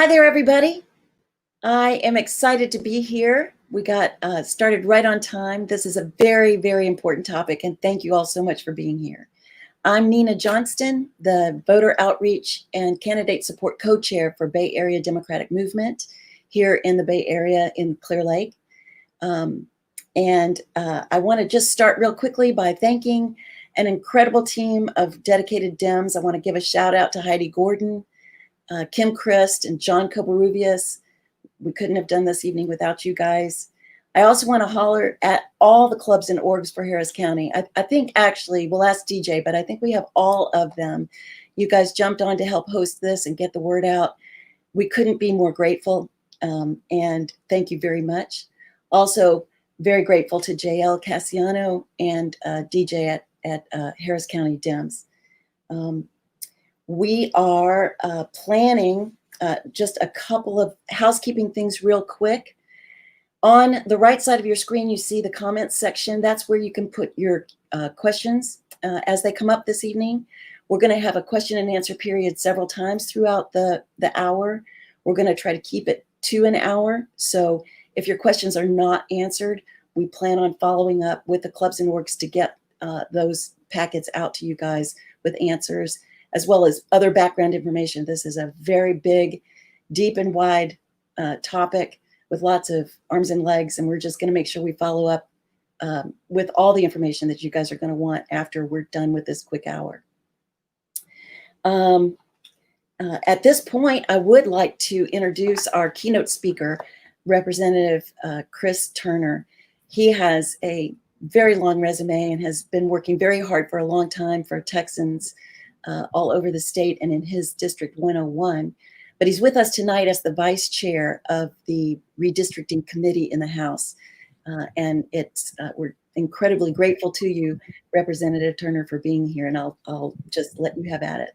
Hi there, everybody. I am excited to be here. We got started right on time. This is a very, very important topic, and thank you all so much for being here. I'm Nina Johnston, the Voter Outreach and Candidate Support Co-Chair for Bay Area Democratic Movement here in the Bay Area in Clear Lake. I want to just start real quickly by thanking an incredible team of dedicated Dems. I want to give a shout out to Heidi Gordon, Kim Christ, and John Cobarubias. We couldn't have done this evening without you guys. I also want to holler at all the clubs and orgs for Harris County. I think actually, we'll ask DJ, but I think we have all of them. You guys jumped on to help host this and get the word out. We couldn't be more grateful, and thank you very much. Also, very grateful to JL Cassiano and DJ at Harris County Dems. We are planning just a couple of housekeeping things real quick. On the right side of your screen, you see the comments section. That's where you can put your questions as they come up this evening. We're going to have a question and answer period several times throughout the hour. We're going to try to keep it to an hour. So if your questions are not answered, we plan on following up with the clubs and orgs to get those packets out to you guys with answers, as well as other background information. This is a very big, deep and wide topic with lots of arms and legs, and we're just gonna make sure we follow up with all the information that you guys are gonna want after we're done with this quick hour. At this point, I would like to introduce our keynote speaker, Representative Chris Turner. He has a very long resume and has been working very hard for a long time for Texans all over the state and in his District 101. But he's with us tonight as the vice chair of the Redistricting Committee in the House. And we're incredibly grateful to you, Representative Turner, for being here. And I'll just let you have at it.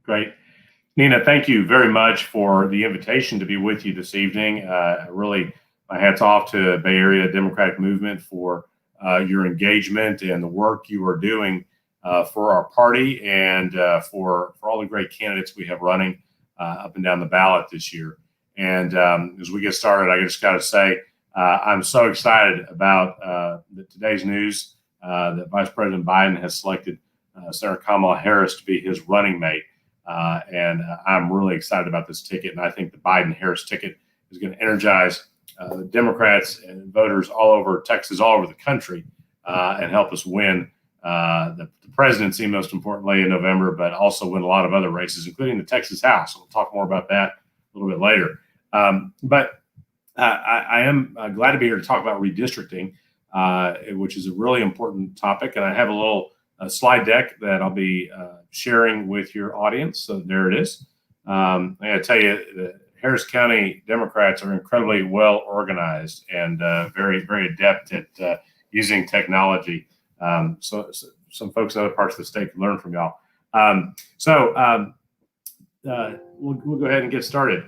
Great. Nina, thank you very much for the invitation to be with you this evening. Really, my hat's off to Bay Area Democratic Movement for your engagement and the work you are doing for our party and for all the great candidates we have running up and down the ballot this year. And as we get started, I just got to say, I'm so excited about today's news that Vice President Biden has selected Senator Kamala Harris to be his running mate. And I'm really excited about this ticket. And I think the Biden-Harris ticket is going to energize Democrats and voters all over Texas, all over the country, and help us win the presidency, most importantly, in November, but also win a lot of other races, including the Texas House. We'll talk more about that a little bit later. But I am glad to be here to talk about redistricting, which is a really important topic. And I have a little slide deck that I'll be sharing with your audience. So there it is. I got to tell you, the Harris County Democrats are incredibly well organized and very, very adept at using technology. So some folks in other parts of the state can learn from y'all. We'll go ahead and get started.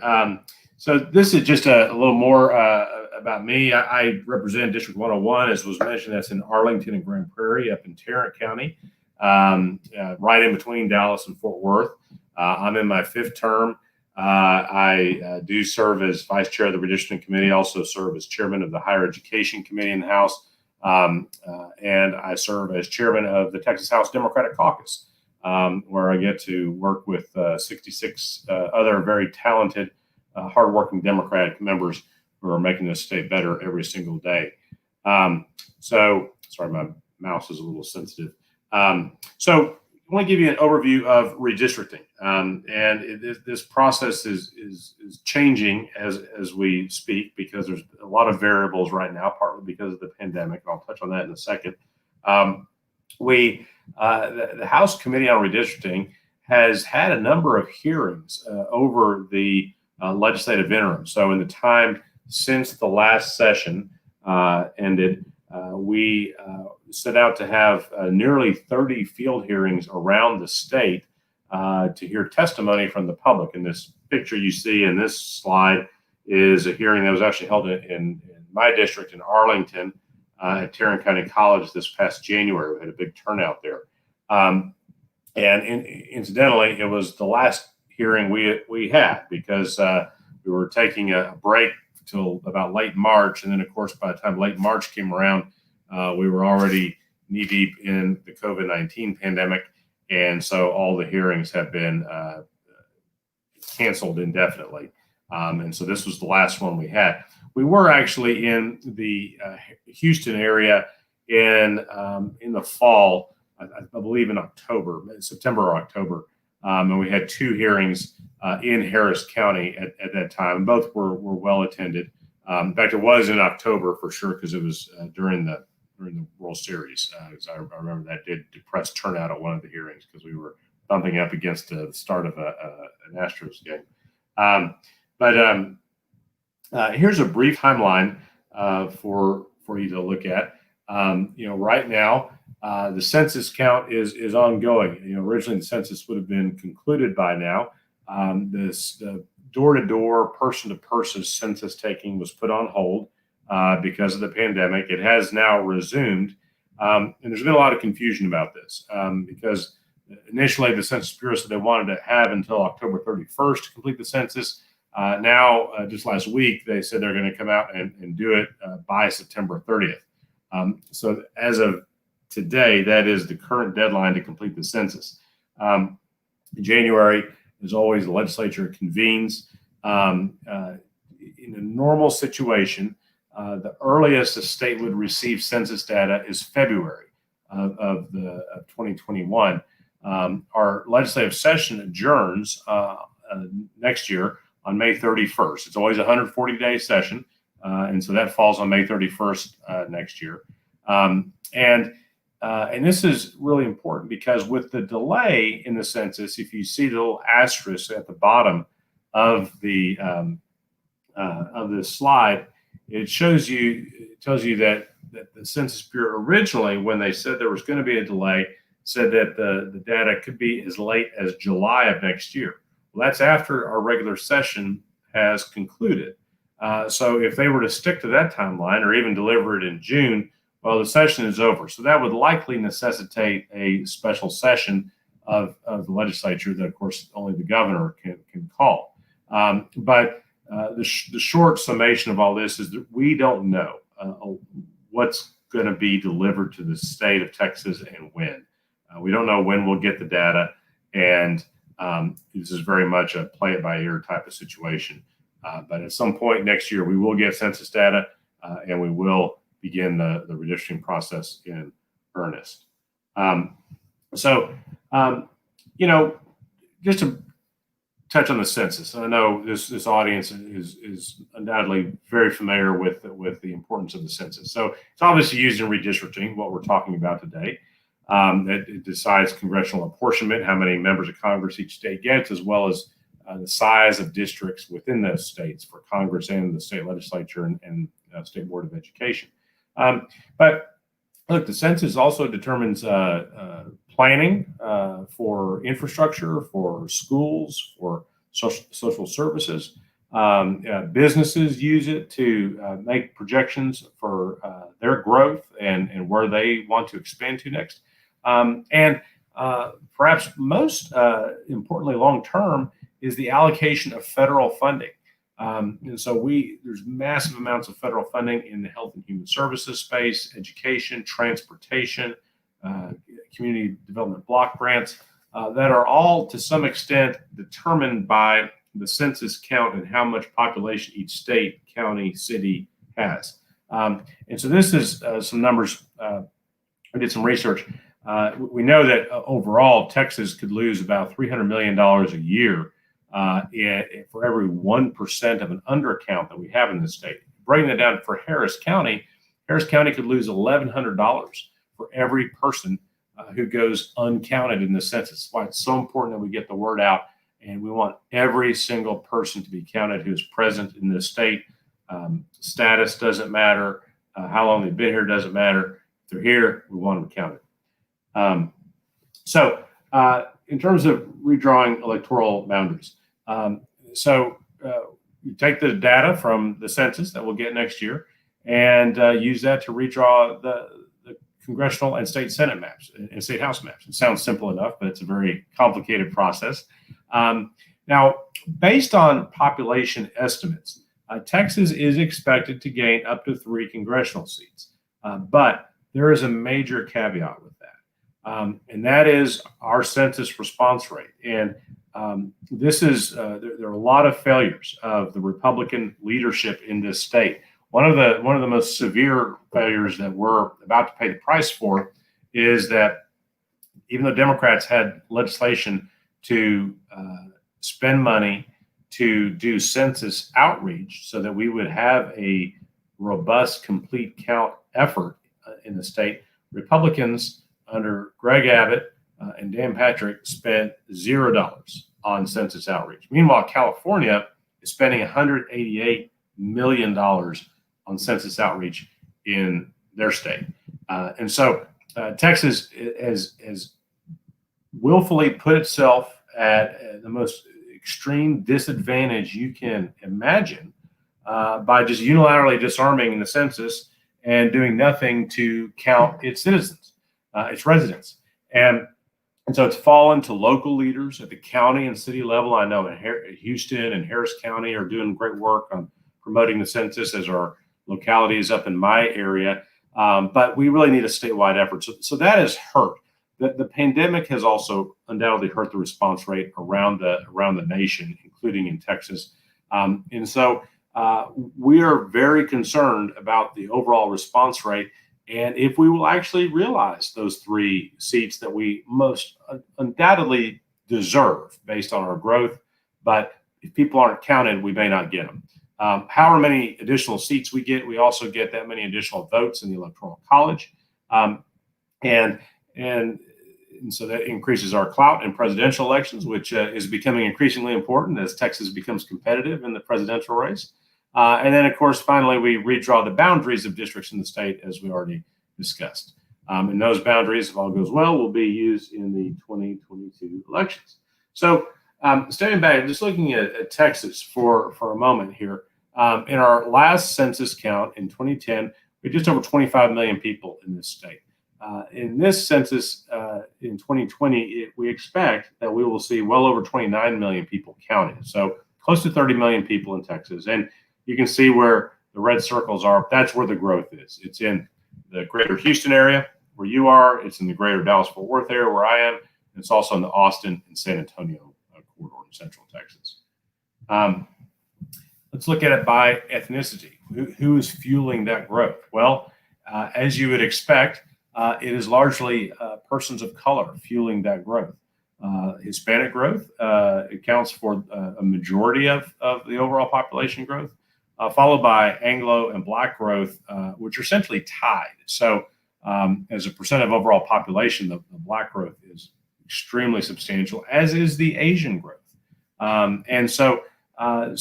So this is just a little more about me. I represent District 101, as was mentioned. That's in Arlington and Grand Prairie up in Tarrant County, right in between Dallas and Fort Worth. I'm in my fifth term. I do serve as vice chair of the Redistricting Committee, also serve as chairman of the Higher Education Committee in the House. And I serve as chairman of the Texas House Democratic Caucus, where I get to work with 66 other very talented, hardworking Democratic members who are making this state better every single day. Sorry, my mouse is a little sensitive. So I want to give you an overview of redistricting. This process is changing as we speak because there's a lot of variables right now, partly because of the pandemic. And I'll touch on that in a second. The House Committee on Redistricting has had a number of hearings over the legislative interim. So in the time since the last session ended, we set out to have nearly 30 field hearings around the state to hear testimony from the public. And this picture you see in this slide is a hearing that was actually held in my district in Arlington at Tarrant County College this past January. We had a big turnout there. And incidentally, it was the last hearing we had, because we were taking a break till about late March. And then, of course, by the time late March came around, we were already knee deep in the COVID-19 pandemic. And so all the hearings have been canceled indefinitely. And so this was the last one we had. We were actually in the Houston area in the fall, I believe in October, September or October. And we had 2 hearings in Harris County at that time. And both were well attended. In fact, it was in October for sure, because it was during the World Series. I remember that did depress turnout at one of the hearings, because we were bumping up against the start of an Astros game. Here's a brief timeline for you to look at. Right now, the census count is ongoing. Originally the census would have been concluded by now. The door-to-door, person-to-person census taking was put on hold because of the pandemic. It has now resumed, and there's been a lot of confusion about this because initially the Census Bureau said they wanted to have until October 31st to complete the census. Now, just last week, they said they're going to come out and do it by September 30th. So as of today, that is the current deadline to complete the census. January, as always, the legislature convenes. In a normal situation, the earliest a state would receive census data is February of 2021. Our legislative session adjourns next year on May 31st. It's always a 140-day session, and so that falls on May 31st next year. And this is really important because with the delay in the census, if you see the little asterisk at the bottom of the slide, it tells you that the Census Bureau originally, when they said there was going to be a delay, said that the data could be as late as July of next year. Well, that's after our regular session has concluded. So if they were to stick to that timeline or even deliver it in June, well, the session is over. So that would likely necessitate a special session of the legislature that, of course, only the governor can call. But the short summation of all this is that we don't know what's going to be delivered to the state of Texas and when. We don't know when we'll get the data, and this is very much a play-it-by-ear type of situation. But at some point next year, we will get census data, and we will begin the redistricting process in earnest. Just to touch on the census, I know this audience is undoubtedly very familiar with the importance of the census. So it's obviously used in redistricting, what we're talking about today. It decides congressional apportionment, how many members of Congress each state gets, as well as the size of districts within those states for Congress and the state legislature and State Board of Education. But look, the census also determines planning for infrastructure, for schools, for social services. Businesses use it to make projections for their growth and where they want to expand to next. And perhaps most importantly, long term, is the allocation of federal funding. And so there's massive amounts of federal funding in the health and human services space, education, transportation, community development block grants that are all to some extent determined by the census count and how much population each state, county, city has. And so this is some numbers. I did some research. We know that overall Texas could lose about $300 million a year for every 1% of an undercount that we have in the state. Breaking that down for Harris County could lose $1,100 for every person who goes uncounted in the census. That's why it's so important that we get the word out, and we want every single person to be counted who's present in this state. Status doesn't matter. How long they've been here doesn't matter. If they're here, we want them counted. In terms of redrawing electoral boundaries, you take the data from the census that we'll get next year and use that to redraw the congressional and state Senate maps and state House maps. It sounds simple enough, but it's a very complicated process. Now, based on population estimates, Texas is expected to gain up to 3 congressional seats, but there is a major caveat with that, and that is our census response rate. And this is there are a lot of failures of the Republican leadership in this state. One of the most severe failures that we're about to pay the price for is that even though Democrats had legislation to spend money to do census outreach so that we would have a robust, complete count effort in the state, Republicans under Greg Abbott and Dan Patrick spent $0 on census outreach. Meanwhile, California is spending $188 million on census outreach in their state. And so Texas has willfully put itself at the most extreme disadvantage you can imagine by just unilaterally disarming the census and doing nothing to count its citizens, its residents. And so it's fallen to local leaders at the county and city level. I know Houston and Harris County are doing great work on promoting the census, as our localities up in my area. But we really need a statewide effort. So that has hurt. The pandemic has also undoubtedly hurt the response rate around the nation, including in Texas. And so we are very concerned about the overall response rate, and if we will actually realize those 3 seats that we most undoubtedly deserve based on our growth. But if people aren't counted, we may not get them. However many additional seats we get, we also get that many additional votes in the Electoral College. And so that increases our clout in presidential elections, which is becoming increasingly important as Texas becomes competitive in the presidential race. And then, of course, finally, we redraw the boundaries of districts in the state, as we already discussed. And those boundaries, if all goes well, will be used in the 2022 elections. So standing back, just looking at Texas for a moment here, in our last census count in 2010, we had just over 25 million people in this state. In this census in 2020, we expect that we will see well over 29 million people counted. So close to 30 million people in Texas. And you can see where the red circles are. That's where the growth is. It's in the greater Houston area where you are. It's in the greater Dallas-Fort Worth area where I am. And it's also in the Austin and San Antonio corridor in Central Texas. Let's look at it by ethnicity. Who is fueling that growth? Well, as you would expect, it is largely persons of color fueling that growth. Hispanic growth accounts for a majority of the overall population growth, followed by Anglo and Black growth, which are essentially tied. So as a percent of overall population, the Black growth is extremely substantial, as is the Asian growth. And so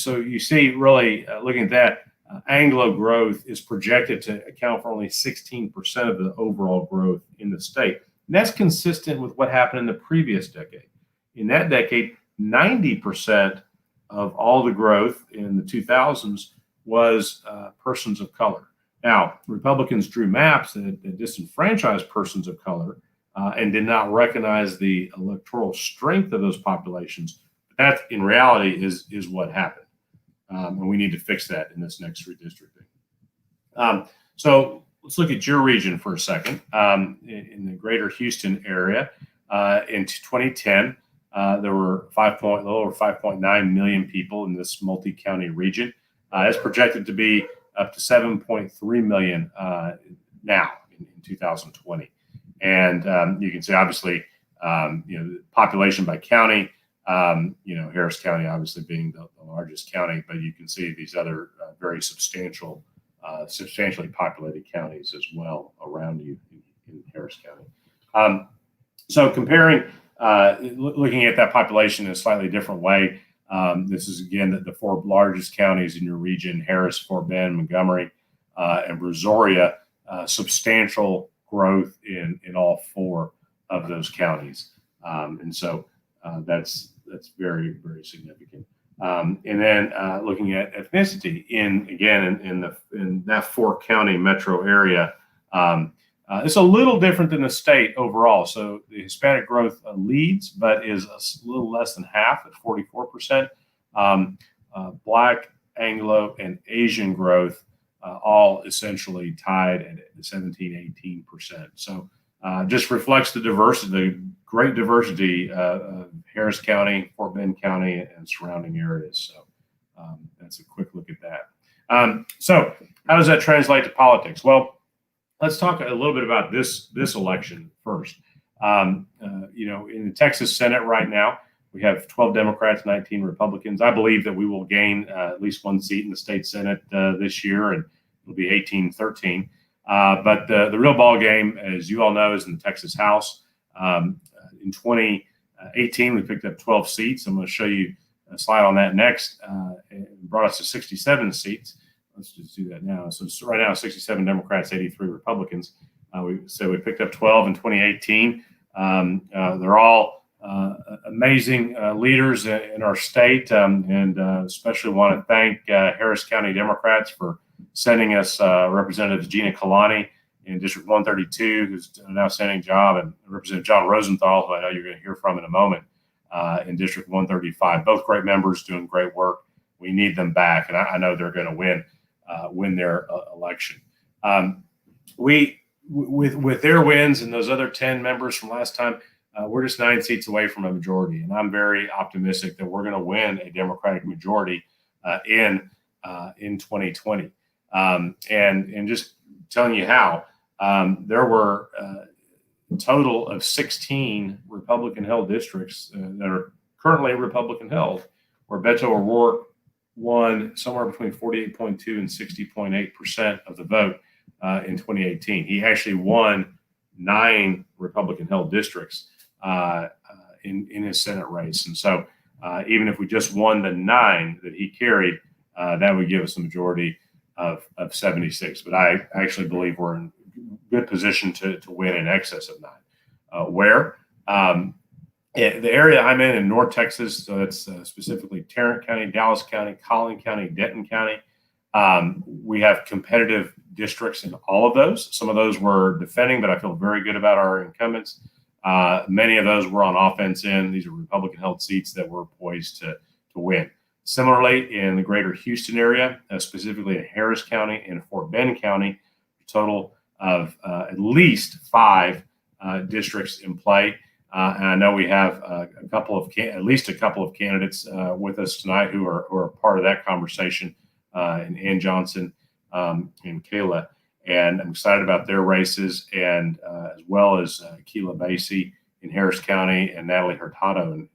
you see, really looking at that, Anglo growth is projected to account for only 16% of the overall growth in the state. And that's consistent with what happened in the previous decade. In that decade, 90% of all the growth in the 2000s was persons of color. Now, Republicans drew maps that disenfranchised persons of color and did not recognize the electoral strength of those populations. But that, in reality, is what happened. And we need to fix that in this next redistricting. So let's look at your region for a second. In the greater Houston area, in 2010, there were a little over 5.9 million people in this multi-county region. It's projected to be up to 7.3 million now in 2020. And you can see, obviously, the population by county. Harris County obviously being the largest county, but you can see these other very substantially populated counties as well around you in Harris County. So comparing, looking at that population in a slightly different way, this is again the 4 largest counties in your region: Harris, Fort Bend, Montgomery, and Brazoria. Substantial growth in all 4 of those counties, and so that's very, very significant. And then looking at ethnicity in that 4 county metro area, It's a little different than the state overall. So the Hispanic growth leads, but is a little less than half at 44%. Black, Anglo, and Asian growth all essentially tied at 17, 18%. So just reflects the diversity, the great diversity of Harris County, Fort Bend County, and surrounding areas. So that's a quick look at that. So how does that translate to politics? Well, let's talk a little bit about this election first. In the Texas Senate right now, we have 12 Democrats, 19 Republicans. I believe that we will gain at least one seat in the state Senate this year, and it'll be 18-13. But the real ball game, as you all know, is in the Texas House. In 2018, we picked up 12 seats. I'm going to show you a slide on that next. It brought us to 67 seats. Let's just do that now. So right now, 67 Democrats, 83 Republicans. We picked up 12 in 2018. They're all amazing leaders in our state, and especially want to thank Harris County Democrats for sending us Representative Gina Kalani in District 132, who's done an outstanding job, and Representative John Rosenthal, who I know you're going to hear from in a moment, in District 135. Both great members doing great work. We need them back, and I know they're going to win their election. With their wins and those other 10 members from last time, we're just 9 seats away from a majority, and I'm very optimistic that we're going to win a Democratic majority in 2020. And just telling you how, there were a total of 16 Republican-held districts that are currently Republican-held, where Beto O'Rourke won somewhere between 48.2 and 60.8% of the vote in 2018. He actually won 9 Republican-held districts in his Senate race. And so even if we just won the 9 that he carried, that would give us a majority of 76. But I actually believe we're in good position to win in excess of 9. Where? The area I'm in North Texas, so that's specifically Tarrant County, Dallas County, Collin County, Denton County. We have competitive districts in all of those. Some of those we're defending, but I feel very good about our incumbents. Many of those were on offense in. These are Republican-held seats that we're poised to win. Similarly, in the greater Houston area, specifically in Harris County and Fort Bend County, a total of at least 5 districts in play. And I know we have at least a couple of candidates with us tonight who are part of that conversation, and Ann Johnson and Kayla. And I'm excited about their races, and as well as Kayla Basie in Harris County and Natalie Hurtado in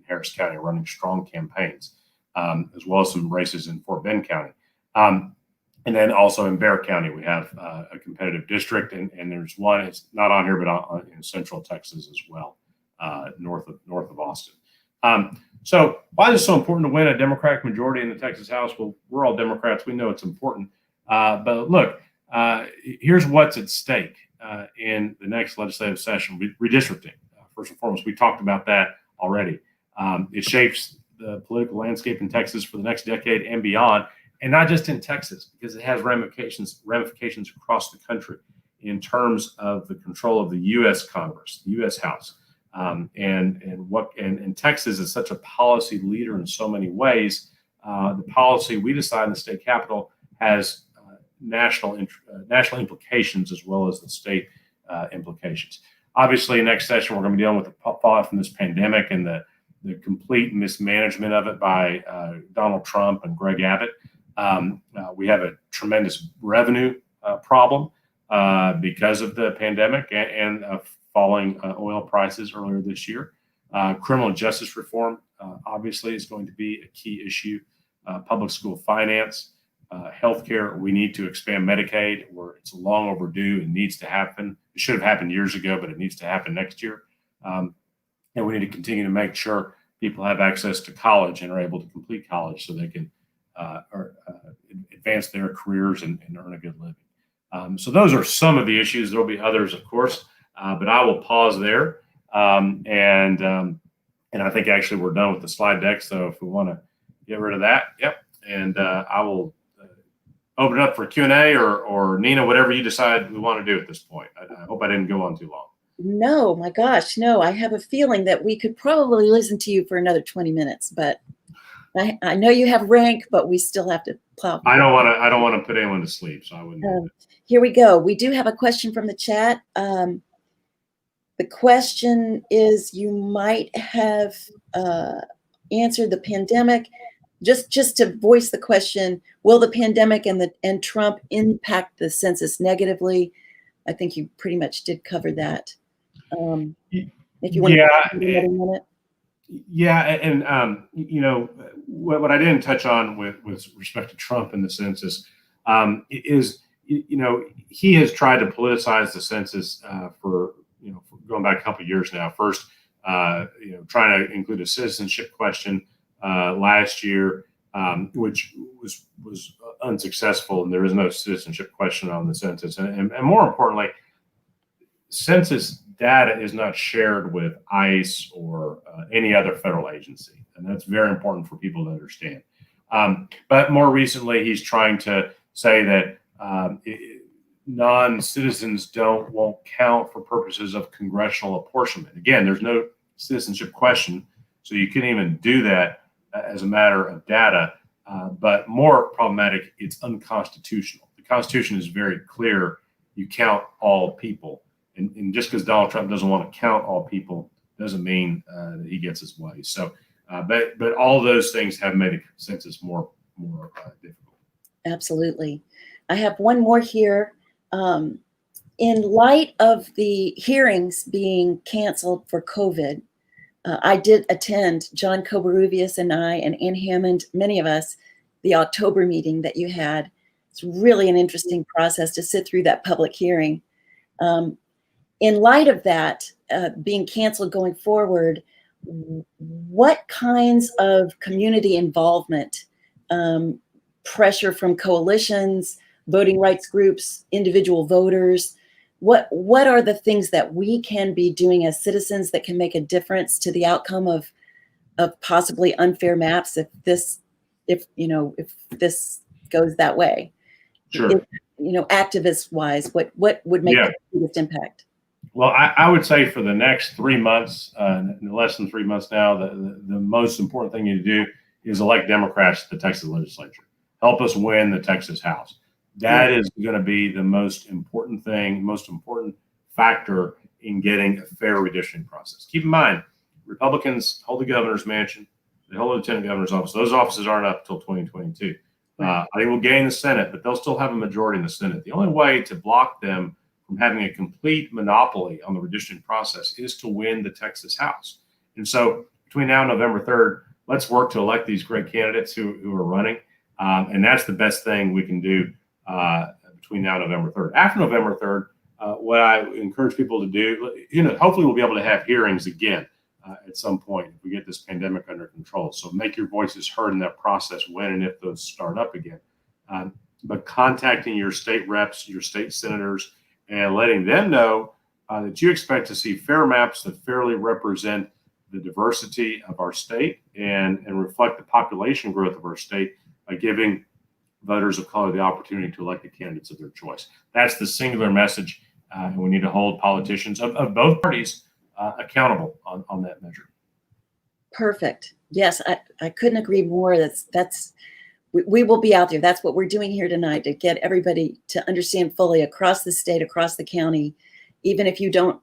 Harris County running strong campaigns, as well as some races in Fort Bend County. And then also in Bexar County, we have a competitive district, and there's one, it's not on here, but in Central Texas as well, north of Austin. So why is it so important to win a Democratic majority in the Texas House? Well, we're all Democrats. We know it's important. But look, here's what's at stake in the next legislative session: redistricting. First and foremost, we talked about that already. It shapes the political landscape in Texas for the next decade and beyond, and not just in Texas, because it has ramifications across the country in terms of the control of the U.S. Congress, the U.S. House. And Texas is such a policy leader in so many ways. The policy we decide in the state capitol has national implications as well as the state implications. Obviously, next session we're going to be dealing with the fallout from this pandemic and the complete mismanagement of it by Donald Trump and Greg Abbott. We have a tremendous revenue problem because of the pandemic and falling oil prices earlier this year. Criminal justice reform obviously is going to be a key issue. Public school finance, healthcare. We need to expand Medicaid, where it's long overdue and needs to happen. It should have happened years ago, but it needs to happen next year. And we need to continue to make sure people have access to college and are able to complete college so they can advance their careers and earn a good living. So those are some of the issues. There will be others, of course, but I will pause there. And I think actually we're done with the slide deck. So if we want to get rid of that, yep. And I will open it up for Q&A or Nina, whatever you decide we want to do at this point. I hope I didn't go on too long. No, my gosh, no. I have a feeling that we could probably listen to you for another 20 minutes, but I know you have rank, but we still have to plow. I don't want to put anyone to sleep, so I wouldn't do that. Here we go. We do have a question from the chat. The question is, you might have answered the pandemic. Just to voice the question, will the pandemic and Trump impact the census negatively? I think you pretty much did cover that. If you want to another minute. Yeah, and you know, what I didn't touch on with respect to Trump and the census is, you know, he has tried to politicize the census for going back a couple of years now. First, you know, trying to include a citizenship question last year, which was unsuccessful, and there is no citizenship question on the census. And more importantly, census data is not shared with ICE or any other federal agency, and that's very important for people to understand. But more recently, he's trying to say that non-citizens won't count for purposes of congressional apportionment. Again, there's no citizenship question, so you couldn't even do that as a matter of data. But more problematic, it's unconstitutional. The Constitution is very clear. You count all people. And just because Donald Trump doesn't want to count all people doesn't mean that he gets his way. So, but all those things have made the census more difficult. Absolutely. I have one more here. In light of the hearings being canceled for COVID, I did attend, John Cobaruvias and I and Ann Hammond, many of us, the October meeting that you had. It's really an interesting process to sit through that public hearing. In light of that being canceled going forward, what kinds of community involvement, pressure from coalitions, voting rights groups, individual voters, what are the things that we can be doing as citizens that can make a difference to the outcome of possibly unfair maps if this goes that way? Sure. Activist wise, what would make the biggest impact? Well, I would say for the next 3 months, less than 3 months now, the most important thing you do is elect Democrats to the Texas legislature. Help us win the Texas House. That is going to be the most important thing, most important factor in getting a fair redistricting process. Keep in mind, Republicans hold the governor's mansion, they hold the lieutenant governor's office. Those offices aren't up until 2022. They will gain the Senate, but they'll still have a majority in the Senate. The only way to block them from having a complete monopoly on the redistricting process is to win the Texas House. And so between now and November 3rd, let's work to elect these great candidates who are running. And that's the best thing we can do between now and November 3rd. After November 3rd, what I encourage people to do, hopefully we'll be able to have hearings again at some point if we get this pandemic under control. So make your voices heard in that process when and if those start up again. But contacting your state reps, your state senators, and letting them know that you expect to see fair maps that fairly represent the diversity of our state and reflect the population growth of our state by giving voters of color the opportunity to elect the candidates of their choice. That's the singular message, and we need to hold politicians of both parties accountable on that measure. Perfect. Yes, I couldn't agree more. We will be out there. That's what we're doing here tonight, to get everybody to understand fully across the state, across the county, even if you don't,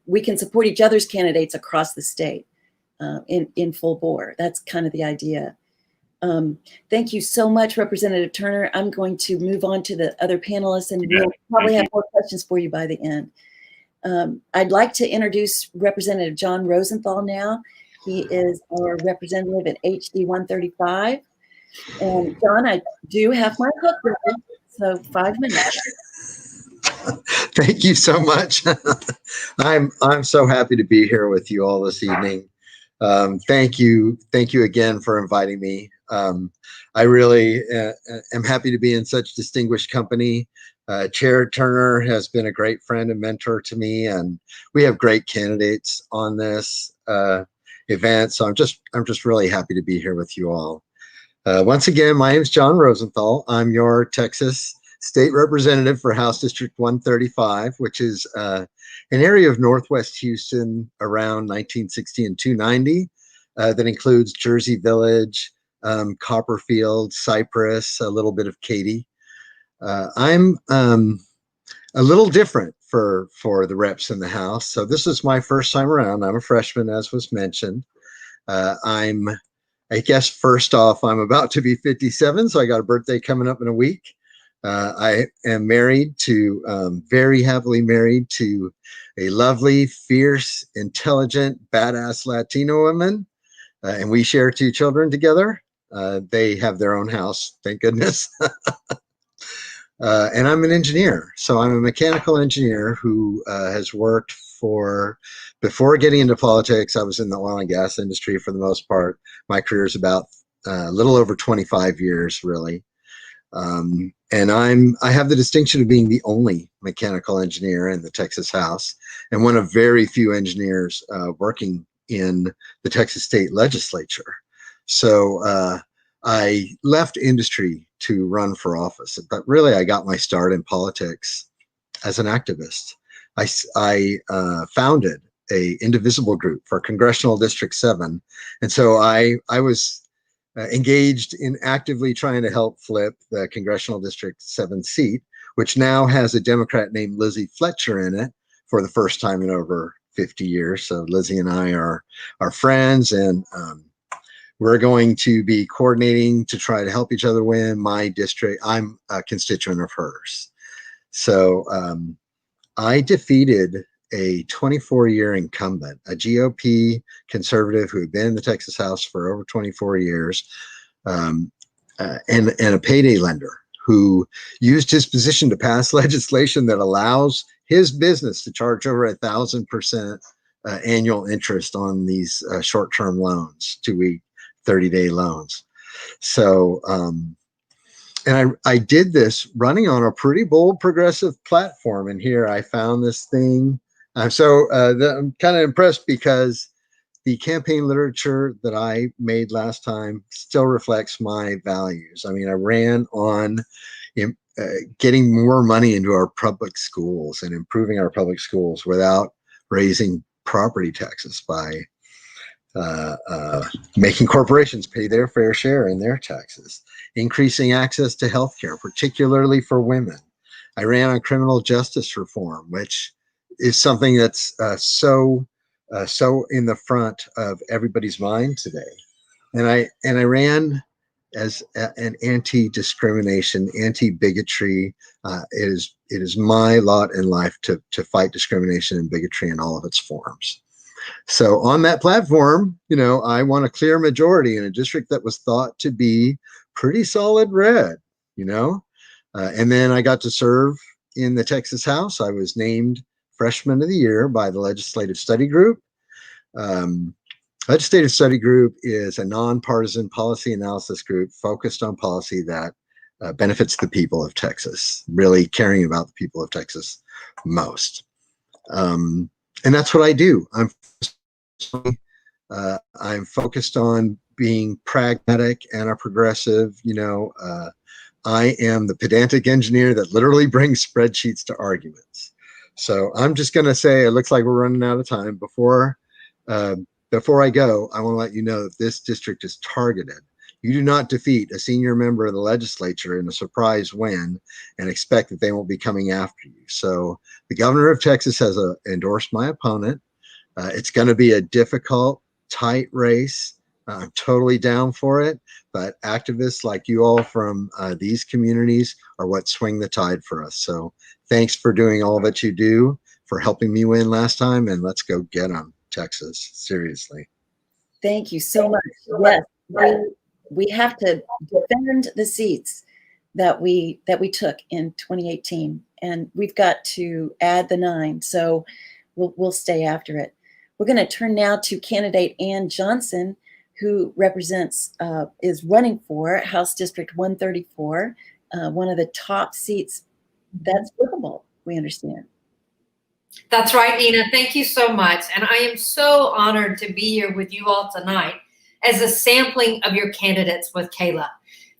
we can support each other's candidates across the state in full bore. That's kind of the idea. Thank you so much, Representative Turner. I'm going to move on to the other panelists, and we'll probably have more questions for you by the end. I'd like to introduce Representative John Rosenthal now. He is our representative at HD 135. And John, I do have my hook with me, so 5 minutes. Thank you so much. I'm so happy to be here with you all this evening. Thank you again for inviting me. I really am happy to be in such distinguished company. Chair Turner has been a great friend and mentor to me, and we have great candidates on this event. So I'm just really happy to be here with you all. Once again, my name is John Rosenthal. I'm your Texas State Representative for House District 135, which is an area of Northwest Houston around 1960 and 290 that includes Jersey Village, Copperfield, Cypress, a little bit of Katy. I'm a little different for the reps in the House. So this is my first time around. I'm a freshman, as was mentioned. I guess first off, I'm about to be 57, so I got a birthday coming up in a week. I am married to, very happily married to a lovely, fierce, intelligent, badass Latino woman, and we share 2 children together. They have their own house, thank goodness. And I'm an engineer. So I'm a mechanical engineer who has worked before getting into politics, I was in the oil and gas industry for the most part. My career is about a little over 25 years, really. And I have the distinction of being the only mechanical engineer in the Texas House and one of very few engineers working in the Texas State Legislature. So I left industry to run for office, but really I got my start in politics as an activist. I founded a indivisible group for Congressional District 7. And so I was engaged in actively trying to help flip the Congressional District 7 seat, which now has a Democrat named Lizzie Fletcher in it for the first time in over 50 years. So Lizzie and I are friends, and we're going to be coordinating to try to help each other win my district. I'm a constituent of hers. So I defeated a 24-year incumbent, a GOP conservative who had been in the Texas House for over 24 years, and a payday lender who used his position to pass legislation that allows his business to charge over 1,000% annual interest on these short-term loans, 2-week, 30-day loans. So, and I did this running on a pretty bold progressive platform. And here I found this thing. I'm kind of impressed because the campaign literature that I made last time still reflects my values. I mean, I ran on getting more money into our public schools and improving our public schools without raising property taxes by making corporations pay their fair share in their taxes, increasing access to healthcare, particularly for women. I ran on criminal justice reform, which is something that's so in the front of everybody's mind today. And I ran as an anti-discrimination, anti-bigotry. It is my lot in life to fight discrimination and bigotry in all of its forms. So on that platform, I won a clear majority in a district that was thought to be pretty solid red, and then I got to serve in the Texas House. I was named Freshman of the Year by the Legislative Study Group. Legislative Study Group is a nonpartisan policy analysis group focused on policy that benefits the people of Texas, really caring about the people of Texas most. And that's what I do. I'm focused on being pragmatic and a progressive. I am the pedantic engineer that literally brings spreadsheets to arguments. So I'm just going to say, it looks like we're running out of time. Before I go, I want to let you know that this district is targeted. You do not defeat a senior member of the legislature in a surprise win and expect that they won't be coming after you. So the governor of Texas has endorsed my opponent. It's going to be a difficult, tight race. I'm totally down for it. But activists like you all from these communities are what swing the tide for us. So thanks for doing all that you do, for helping me win last time. And let's go get them, Texas. Seriously. Thank you so much. Yes, we have to defend the seats that we took in 2018, and we've got to add the 9. So we'll stay after it. We're going to turn now to candidate Ann Johnson, who is running for House District 134, one of the top seats that's flippable, we understand. That's right, Nina. Thank you so much. And I am so honored to be here with you all tonight. as a sampling of your candidates with Kayla.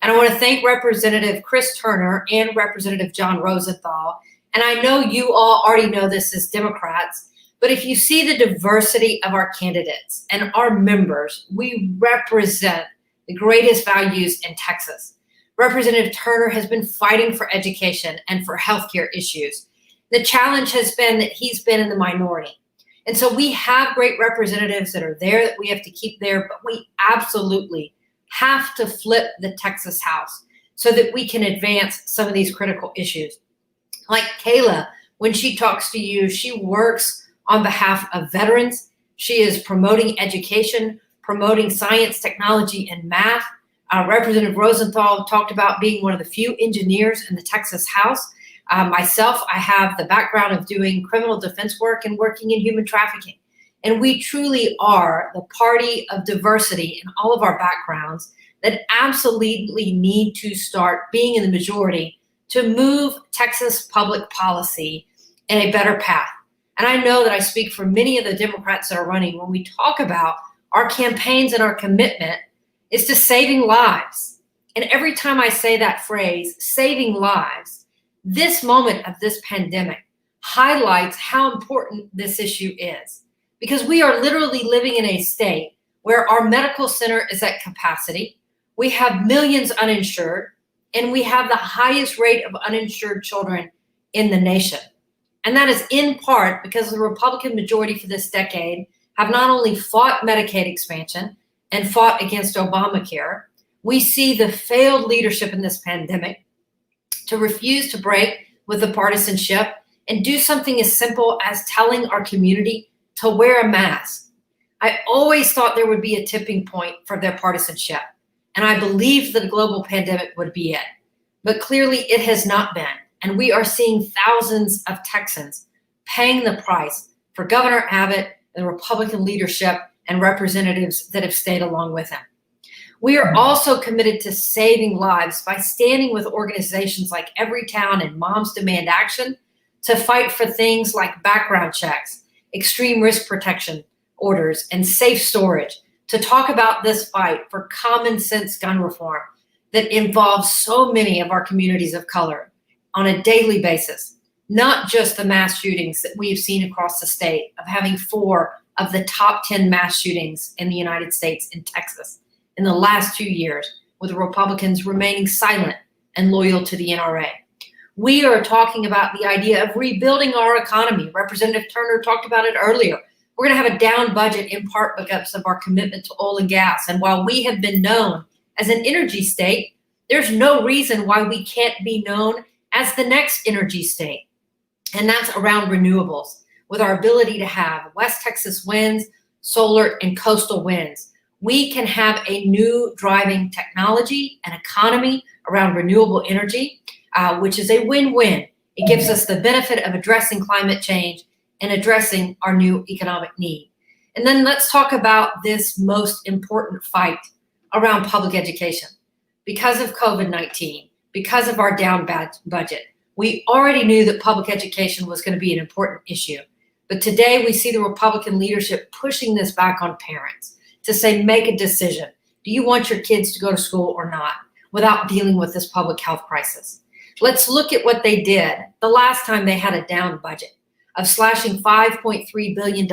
And I want to thank Representative Chris Turner and Representative John Rosenthal. And I know you all already know this as Democrats, but if you see the diversity of our candidates and our members, we represent the greatest values in Texas. Representative Turner has been fighting for education and for healthcare issues. The challenge has been that he's been in the minority. And so we have great representatives that are there that we have to keep there, but we absolutely have to flip the Texas House so that we can advance some of these critical issues. Like Kayla, when she talks to you, she works on behalf of veterans. She is promoting education, promoting science, technology, and math. Representative Rosenthal talked about being one of the few engineers in the Texas House. Myself, I have the background of doing criminal defense work and working in human trafficking. And we truly are the party of diversity in all of our backgrounds that absolutely need to start being in the majority to move Texas public policy in a better path. And I know that I speak for many of the Democrats that are running when we talk about our campaigns and our commitment is to saving lives. And every time I say that phrase, saving lives, this moment of this pandemic highlights how important this issue is, because we are literally living in a state where our medical center is at capacity. We have millions uninsured, and we have the highest rate of uninsured children in the nation. And that is in part because the Republican majority for this decade have not only fought Medicaid expansion and fought against Obamacare, we see the failed leadership in this pandemic to refuse to break with the partisanship and do something as simple as telling our community to wear a mask. I always thought there would be a tipping point for their partisanship, and I believed that a global pandemic would be it. But clearly it has not been, and we are seeing thousands of Texans paying the price for Governor Abbott and the Republican leadership and representatives that have stayed along with him. We are also committed to saving lives by standing with organizations like Everytown and Moms Demand Action to fight for things like background checks, extreme risk protection orders, and safe storage, to talk about this fight for common sense gun reform that involves so many of our communities of color on a daily basis, not just the mass shootings that we have seen across the state of having 4 of the top 10 mass shootings in the United States in Texas in the last 2 years, with the Republicans remaining silent and loyal to the NRA. We are talking about the idea of rebuilding our economy. Representative Turner talked about it earlier. We're going to have a down budget in part because of our commitment to oil and gas. And while we have been known as an energy state, there's no reason why we can't be known as the next energy state. And that's around renewables, with our ability to have West Texas winds, solar, and coastal winds. We can have a new driving technology and economy around renewable energy, which is a win-win. It gives us the benefit of addressing climate change and addressing our new economic need. And then let's talk about this most important fight around public education. Because of COVID-19, because of our down budget, we already knew that public education was going to be an important issue. But today we see the Republican leadership pushing this back on parents to say, make a decision. Do you want your kids to go to school or not, without dealing with this public health crisis? Let's look at what they did the last time they had a down budget of slashing $5.3 billion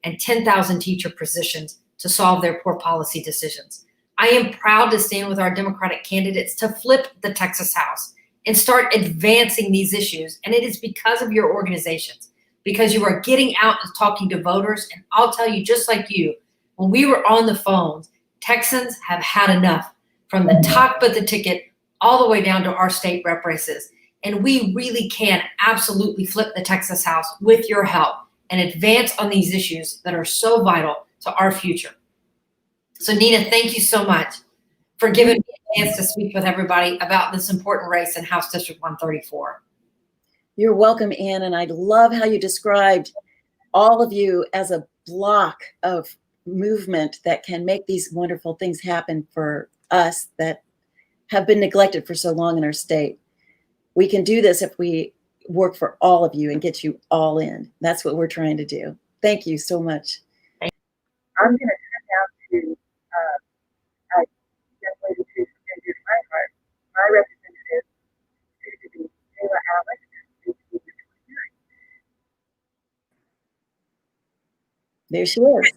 and 10,000 teacher positions to solve their poor policy decisions. I am proud to stand with our Democratic candidates to flip the Texas House and start advancing these issues. And it is because of your organizations, because you are getting out and talking to voters. And I'll tell you, just like you, when we were on the phones, Texans have had enough, from the top of the ticket all the way down to our state rep races. And we really can absolutely flip the Texas House with your help and advance on these issues that are so vital to our future. So Nina, thank you so much for giving me a chance to speak with everybody about this important race in House District 134. You're welcome, Ann, and I love how you described all of you as a block of movement that can make these wonderful things happen for us that have been neglected for so long in our state. We can do this if we work for all of you and get you all in. That's what we're trying to do. Thank you so much. I'm going to turn now to I definitely to from dear to my heart. My representative is to be Kayla Alix, HCDP. There she is.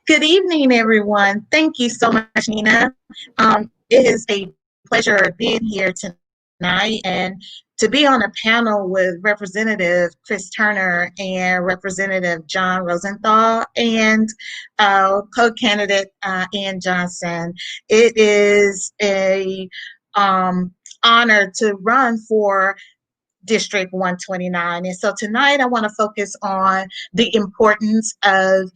Good evening, everyone. Thank you so much, Nina. It is a pleasure being here tonight and to be on a panel with Representative Chris Turner and Representative John Rosenthal and co-candidate Ann Johnson. It is a honor to run for District 129. And so tonight I want to focus on the importance of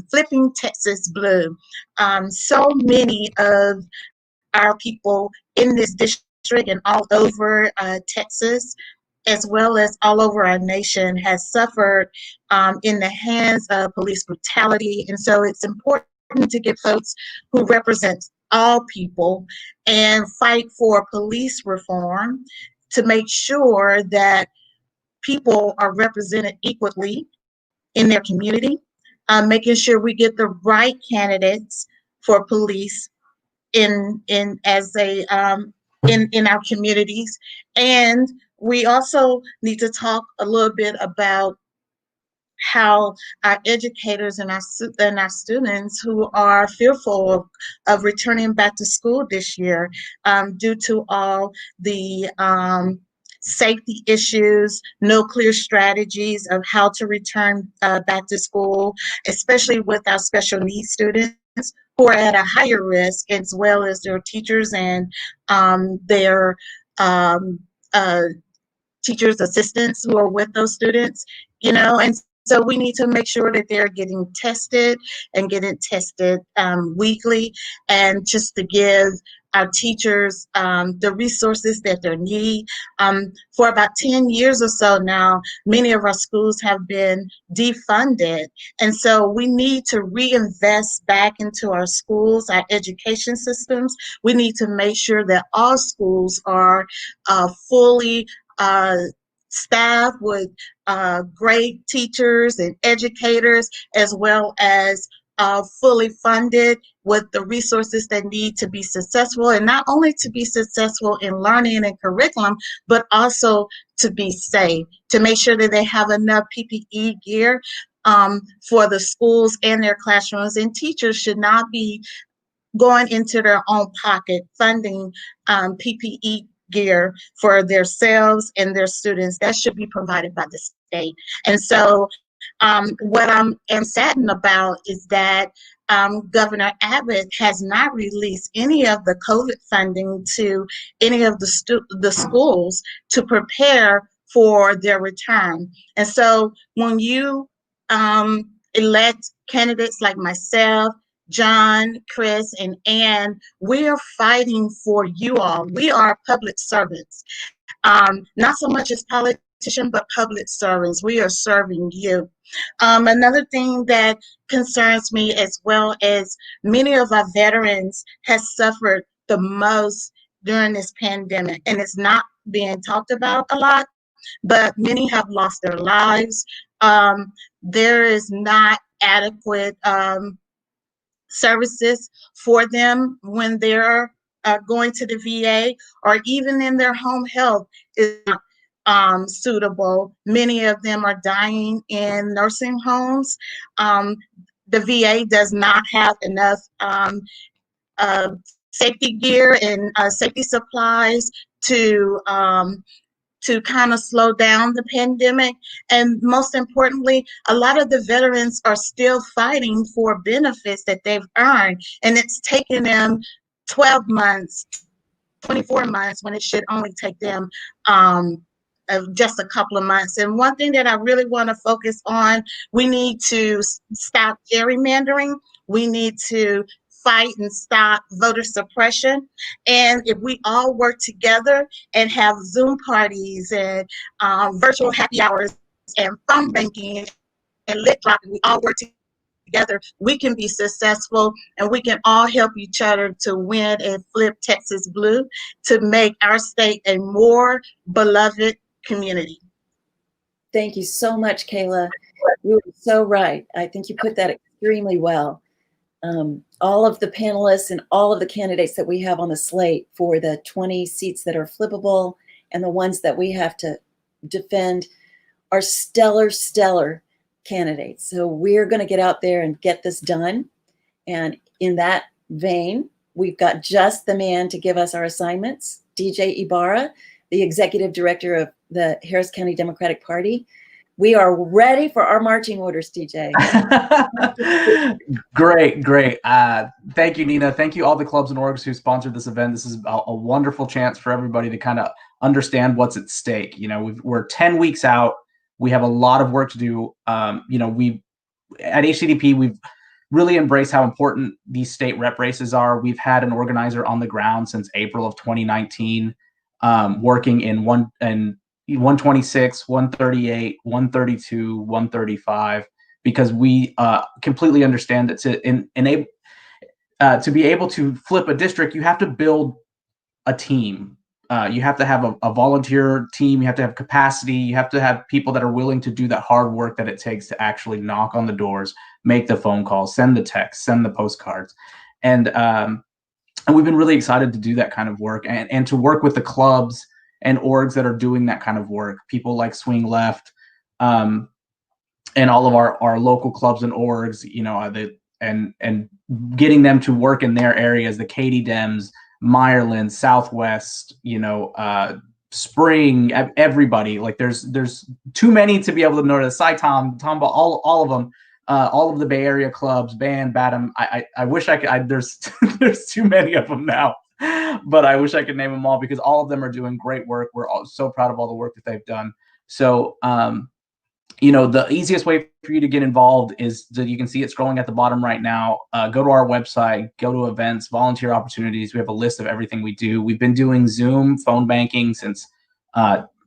flipping Texas blue. So many of our people in this district and all over Texas, as well as all over our nation, has suffered in the hands of police brutality. And so it's important to get folks who represent all people and fight for police reform to make sure that people are represented equally in their community, making sure we get the right candidates for police in our communities. And we also need to talk a little bit about how our educators and our students who are fearful of returning back to school this year due to all the safety issues, no clear strategies of how to return back to school, especially with our special needs students who are at a higher risk, as well as their teachers and their teachers' assistants who are with those students, and so we need to make sure that they're getting tested weekly, and just to give our teachers the resources that they need. For about 10 years or so now, many of our schools have been defunded. And so we need to reinvest back into our schools, our education systems. We need to make sure that all schools are fully staffed with great teachers and educators, as well as fully funded with the resources that need to be successful, and not only to be successful in learning and curriculum, but also to be safe, to make sure that they have enough PPE gear for the schools and their classrooms. And teachers should not be going into their own pocket funding PPE gear for themselves and their students. That should be provided by the state. And so what I'm saddened about is that Governor Abbott has not released any of the COVID funding to any of the schools to prepare for their return. And so when you elect candidates like myself, John, Chris, and Ann, we are fighting for you all. We are public servants, not so much as politicians, but public servants. We are serving you. Another thing that concerns me, as well as many of our veterans, has suffered the most during this pandemic, and it's not being talked about a lot, but many have lost their lives. There is not adequate services for them when they're going to the VA, or even in their home health is not suitable. Many of them are dying in nursing homes. The VA does not have enough safety gear and safety supplies to kind of slow down the pandemic. And most importantly, a lot of the veterans are still fighting for benefits that they've earned. And it's taken them 12 months, 24 months, when it should only take them just a couple of months. And one thing that I really want to focus on, we need to stop gerrymandering. We need to fight and stop voter suppression. And if we all work together and have Zoom parties and virtual happy hours and phone banking and lip dropping, we all work together, we can be successful, and we can all help each other to win and flip Texas blue to make our state a more beloved community. Thank you so much, Kayla. You were so right. I think you put that extremely well. all of the panelists and all of the candidates that we have on the slate for the 20 seats that are flippable and the ones that we have to defend are stellar candidates. So we're going to get out there and get this done. And in that vein, we've got just the man to give us our assignments, DJ Ybarra, the executive director of the Harris County Democratic Party. We are ready for our marching orders, DJ. Great. Thank you, Nina. Thank you, all the clubs and orgs who sponsored this event. This is a wonderful chance for everybody to kind of understand what's at stake. You know, we're 10 weeks out. We have a lot of work to do. You know, we at HCDP, we've really embraced how important these state rep races are. We've had an organizer on the ground since April of 2019, working in 126, 138, 132, 135, because we completely understand that to be able to flip a district, you have to build a team. You have to have a volunteer team. You have to have capacity. You have to have people that are willing to do that hard work that it takes to actually knock on the doors, make the phone calls, send the texts, send the postcards. And we've been really excited to do that kind of work and to work with the clubs and orgs that are doing that kind of work. People like Swing Left, and all of our local clubs and orgs, you know, and getting them to work in their areas, the Katy Dems, Meyerland, Southwest, you know, Spring, everybody. Like there's too many to be able to notice. Tom, all of them, all of the Bay Area clubs, Band, Batum. I wish I could. There's too many of them now, but I wish I could name them all because all of them are doing great work. We're all so proud of all the work that they've done. So, you know, the easiest way for you to get involved is that you can see it scrolling at the bottom right now. Go to our website, go to events, volunteer opportunities. We have a list of everything we do. We've been doing Zoom phone banking since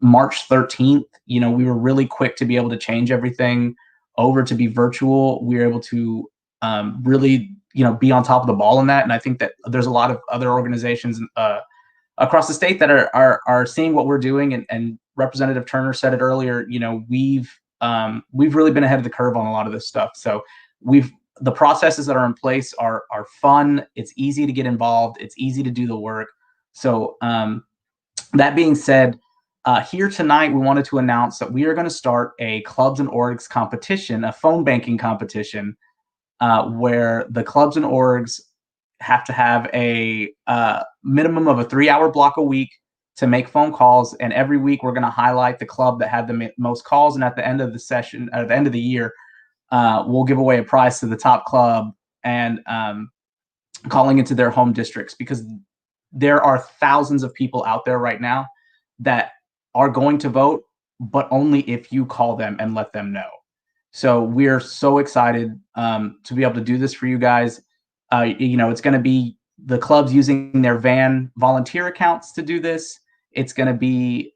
March 13th. You know, we were really quick to be able to change everything over to be virtual. We were able to really, you know, be on top of the ball in that. And I think that there's a lot of other organizations across the state that are seeing what we're doing. And Representative Turner said it earlier, you know, we've really been ahead of the curve on a lot of this stuff. So the processes that are in place are fun. It's easy to get involved. It's easy to do the work. So that being said, here tonight, we wanted to announce that we are going to start a clubs and orgs competition, a phone banking competition, where the clubs and orgs have to have a minimum of a 3-hour block a week to make phone calls. And every week we're going to highlight the club that had the most calls. And at the end of the session, at the end of the year, we'll give away a prize to the top club and calling into their home districts, because there are thousands of people out there right now that are going to vote, but only if you call them and let them know. So we're so excited to be able to do this for you guys. You know, it's going to be the clubs using their van volunteer accounts to do this. It's going to be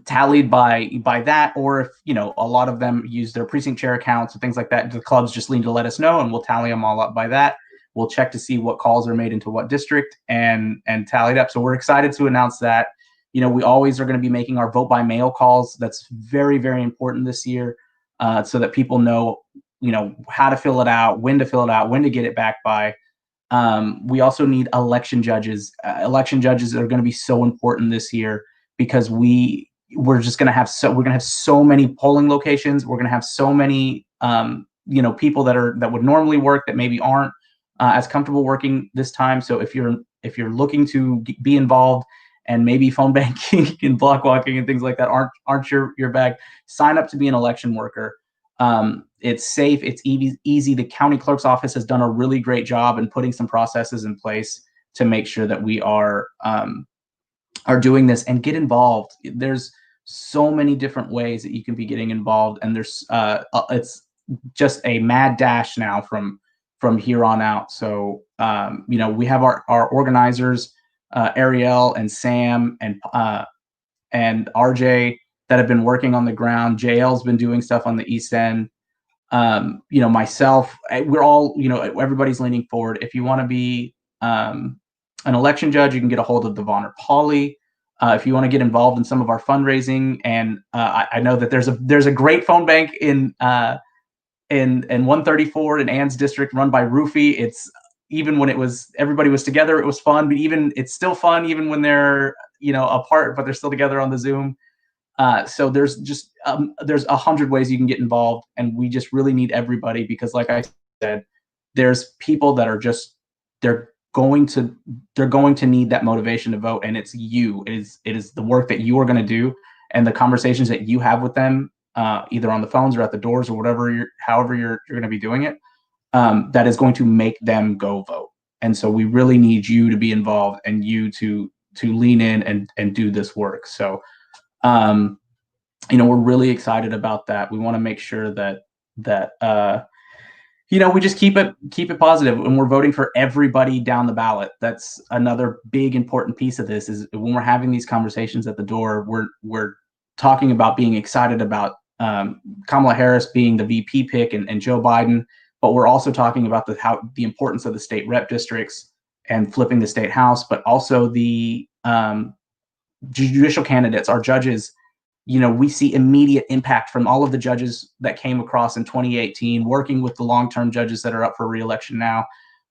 tallied by that, or if, you know, a lot of them use their precinct chair accounts and things like that, the clubs just need to let us know and we'll tally them all up by that. We'll check to see what calls are made into what district and tallied up. So we're excited to announce that. You know, we always are going to be making our vote by mail calls. That's very, very important this year, so that people know, you know, how to fill it out, when to fill it out, when to get it back by. We also need election judges. Election judges are going to be so important this year because we're just going to have so many polling locations. We're going to have so many, you know, people that would normally work that maybe aren't as comfortable working this time. So if you're looking to be involved and maybe phone banking and block walking and things like that aren't your bag, sign up to be an election worker. It's safe, it's easy. The county clerk's office has done a really great job in putting some processes in place to make sure that we are doing this. And get involved. There's so many different ways that you can be getting involved, and there's it's just a mad dash now from here on out. So you know, we have our organizers, Ariel and Sam and RJ, that have been working on the ground. JL's been doing stuff on the East End. You know, myself, we're all, you know, everybody's leaning forward. If you want to be an election judge, you can get a hold of Devon or Polly. If you want to get involved in some of our fundraising, and I know that there's a great phone bank in in 134 in Ann's district run by Roofy. It's even when everybody was together, it was fun, but it's still fun even when they're, apart, but they're still together on the Zoom. So there's 100 ways you can get involved, and we just really need everybody, because like I said, there's people that are they're going to need that motivation to vote, and it's you. It is the work that you are going to do, and the conversations that you have with them, either on the phones or at the doors or however you're going to be doing it, that is going to make them go vote. And so we really need you to be involved, and you to lean in and do this work. So, we're really excited about that. We want to make sure that we just keep it positive, and we're voting for everybody down the ballot. That's another big important piece of this, is when we're having these conversations at the door, we're talking about being excited about Kamala Harris being the VP pick and Joe Biden, but we're also talking about the importance of the state rep districts and flipping the state house, but also the judicial candidates, our judges. We see immediate impact from all of the judges that came across in 2018, working with the long-term judges that are up for re-election now,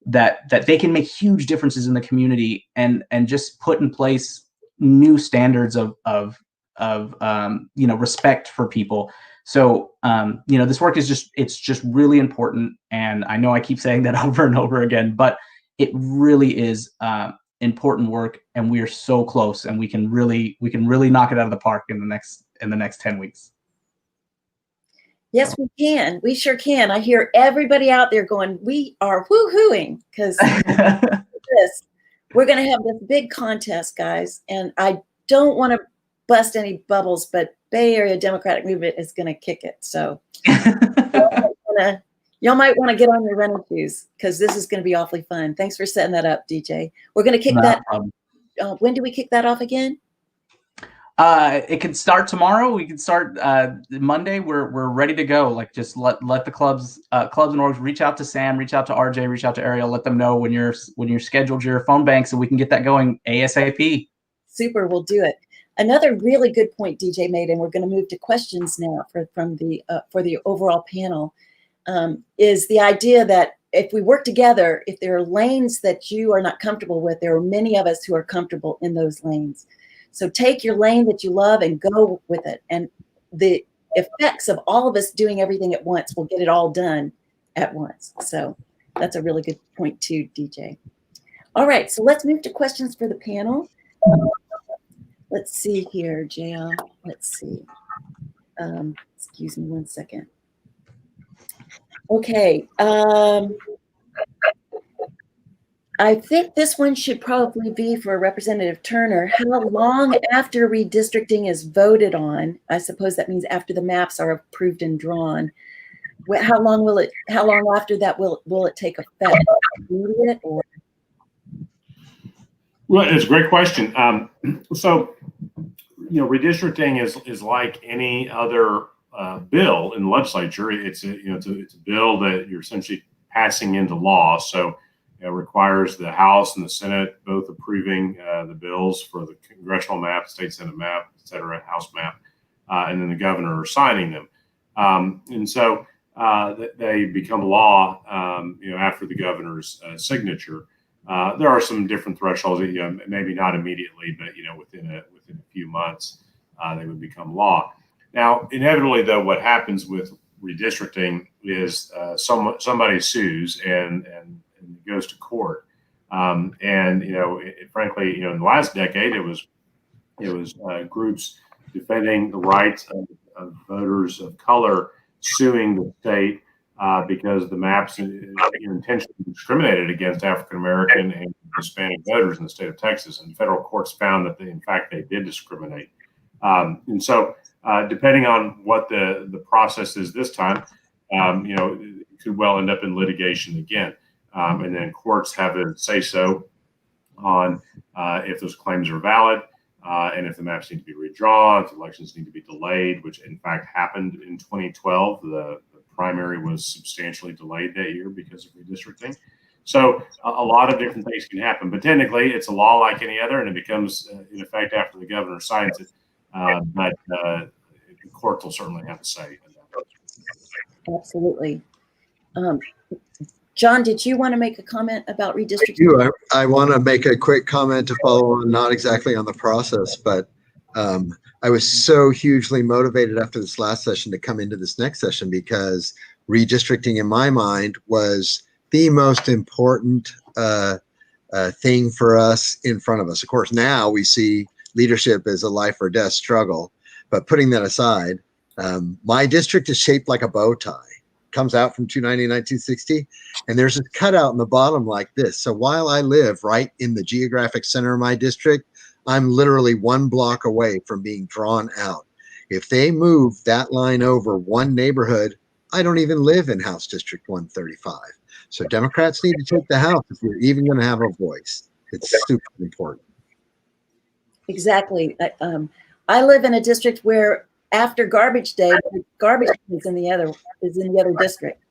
that they can make huge differences in the community and just put in place new standards of respect for people. So, this work is just really important. And I know I keep saying that over and over again, but it really is important work, and we are so close, and we can really knock it out of the park in the next 10 weeks. Yes, we can. We sure can. I hear everybody out there going, we are woo-hooing, because we're going to have this big contest, guys. And I don't want to bust any bubbles, but Bay Area Democratic Movement is going to kick it. So y'all might want to get on your running shoes, because this is going to be awfully fun. Thanks for setting that up, DJ. We're going to kick that. When do we kick that off again? It can start tomorrow. We can start Monday. We're ready to go. Like, just let the clubs and orgs reach out to Sam, reach out to RJ, reach out to Ariel. Let them know when you're scheduled your phone bank, so we can get that going ASAP. Super, we'll do it. Another really good point DJ made, and we're going to move to questions now for the overall panel, is the idea that if we work together, if there are lanes that you are not comfortable with, there are many of us who are comfortable in those lanes. So take your lane that you love and go with it. And the effects of all of us doing everything at once will get it all done at once. So that's a really good point too, DJ. All right, so let's move to questions for the panel. Let's see here, JL. Let's see. Excuse me one second. Okay. I think this one should probably be for Representative Turner. How long after redistricting is voted on, I suppose that means after the maps are approved and drawn, how long after that will it take effect? Immediate or? Well, it's a great question. So, redistricting is like any other bill in the legislature. It's a bill that you're essentially passing into law. So it requires the House and the Senate both approving the bills for the congressional map, state Senate map, et cetera, House map, and then the governor signing them. And so they become law, after the governor's signature. There are some different thresholds, maybe not immediately, but, within a few months, they would become law. Now, inevitably, though, what happens with redistricting is somebody sues and goes to court. Frankly, in the last decade, it was groups defending the rights of voters of color suing the state because the maps intentionally discriminated against African American and Hispanic voters in the state of Texas, and federal courts found that in fact they did discriminate. And so, depending on what the process is this time, it could well end up in litigation again. And then courts have a say-so on if those claims are valid, and if the maps need to be redrawn, if elections need to be delayed, which in fact happened in 2012. The primary was substantially delayed that year because of redistricting. So a lot of different things can happen, but technically it's a law like any other, and it becomes in effect after the governor signs it. But the courts will certainly have a say in that. Absolutely. John, did you want to make a comment about redistricting? I want to make a quick comment to follow on, not exactly on the process, but I was so hugely motivated after this last session to come into this next session because redistricting in my mind was the most important thing for us in front of us. Of course, now we see leadership as a life or death struggle, but putting that aside, my district is shaped like a bow tie. Comes out from 299, 260, and there's a cutout in the bottom like this. So while I live right in the geographic center of my district, I'm literally 1 block away from being drawn out. If they move that line over one neighborhood, I don't even live in House District 135. So Democrats need to take the House if you're even going to have a voice. It's super important. Exactly. I live in a district where after garbage day, the garbage is in the other district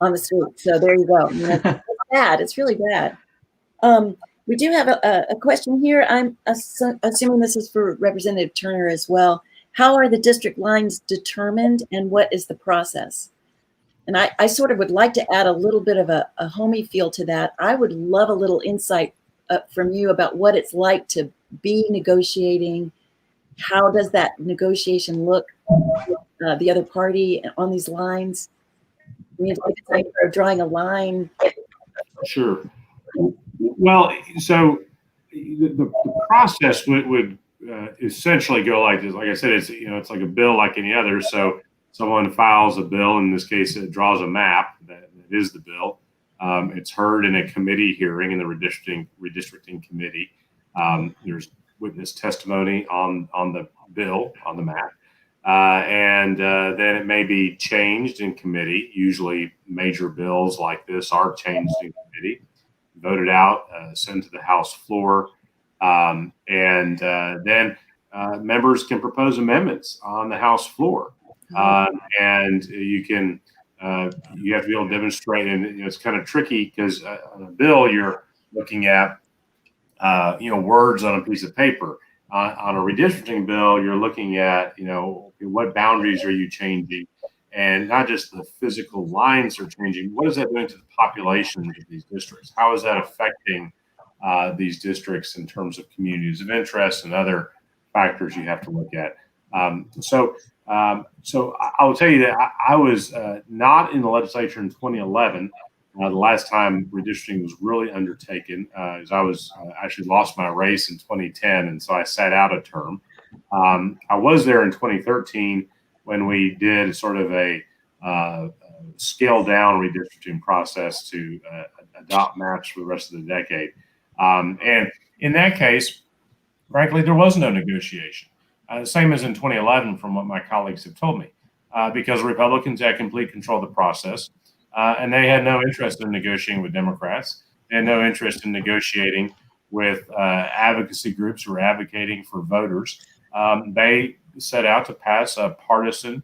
on the street. So there you go. You know, it's bad. It's really bad. We do have a question here. I'm assuming this is for Representative Turner as well. How are the district lines determined, and what is the process? And I sort of would like to add a little bit of a homey feel to that. I would love a little insight from you about what it's like to be negotiating. How does that negotiation look with the other party on these lines? I mean, it's like drawing a line. Sure. Well, so the process would essentially go like this. Like I said, it's like a bill like any other. So someone files a bill. In this case, it draws a map that is the bill. It's heard in a committee hearing in the redistricting committee. There's witness testimony on the bill, on the map. And then it may be changed in committee. Usually major bills like this are changed in committee, voted out, sent to the House floor. And then members can propose amendments on the House floor. And you have to be able to demonstrate, and it's kind of tricky because on a bill, you're looking at words on a piece of paper. On a redistricting bill, you're looking at, what boundaries are you changing? And not just the physical lines are changing. What is that doing to the population of these districts? How is that affecting these districts in terms of communities of interest and other factors you have to look at? So I will tell you that I was not in the legislature in 2011. The last time redistricting was really undertaken, as I was actually lost my race in 2010, and so I sat out a term. I was there in 2013 when we did sort of a scaled down redistricting process to adopt maps for the rest of the decade. And in that case, frankly, there was no negotiation. Same as in 2011, from what my colleagues have told me, because Republicans had complete control of the process. And they had no interest in negotiating with Democrats. They had no interest in negotiating with advocacy groups who were advocating for voters. They set out to pass a partisan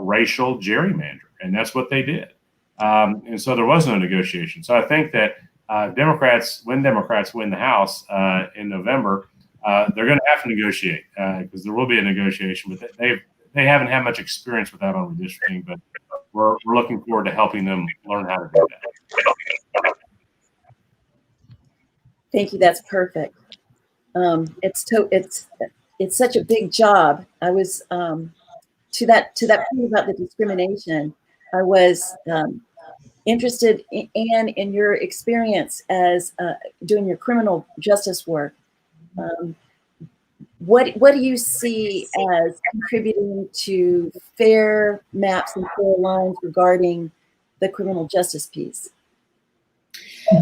racial gerrymander, and that's what they did. And so there was no negotiation. So I think that when Democrats win the House in November, they're going to have to negotiate because there will be a negotiation. But they haven't had much experience with that on redistricting, but we're looking forward to helping them learn how to do that. Thank you. That's perfect. It's such a big job. I was to that point about the discrimination. I was interested in your experience as doing your criminal justice work. What do you see as contributing to fair maps and fair lines regarding the criminal justice piece?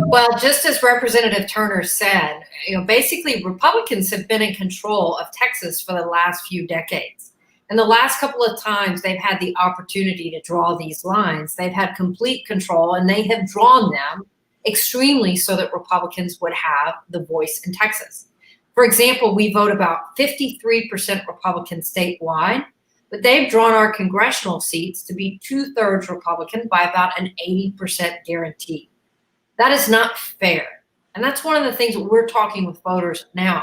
Well, just as Representative Turner said, basically Republicans have been in control of Texas for the last few decades. And the last couple of times they've had the opportunity to draw these lines, they've had complete control, and they have drawn them extremely so that Republicans would have the voice in Texas. For example, we vote about 53% Republican statewide, but they've drawn our congressional seats to be 2/3 Republican by about an 80% guarantee. That is not fair. And that's one of the things that we're talking with voters now.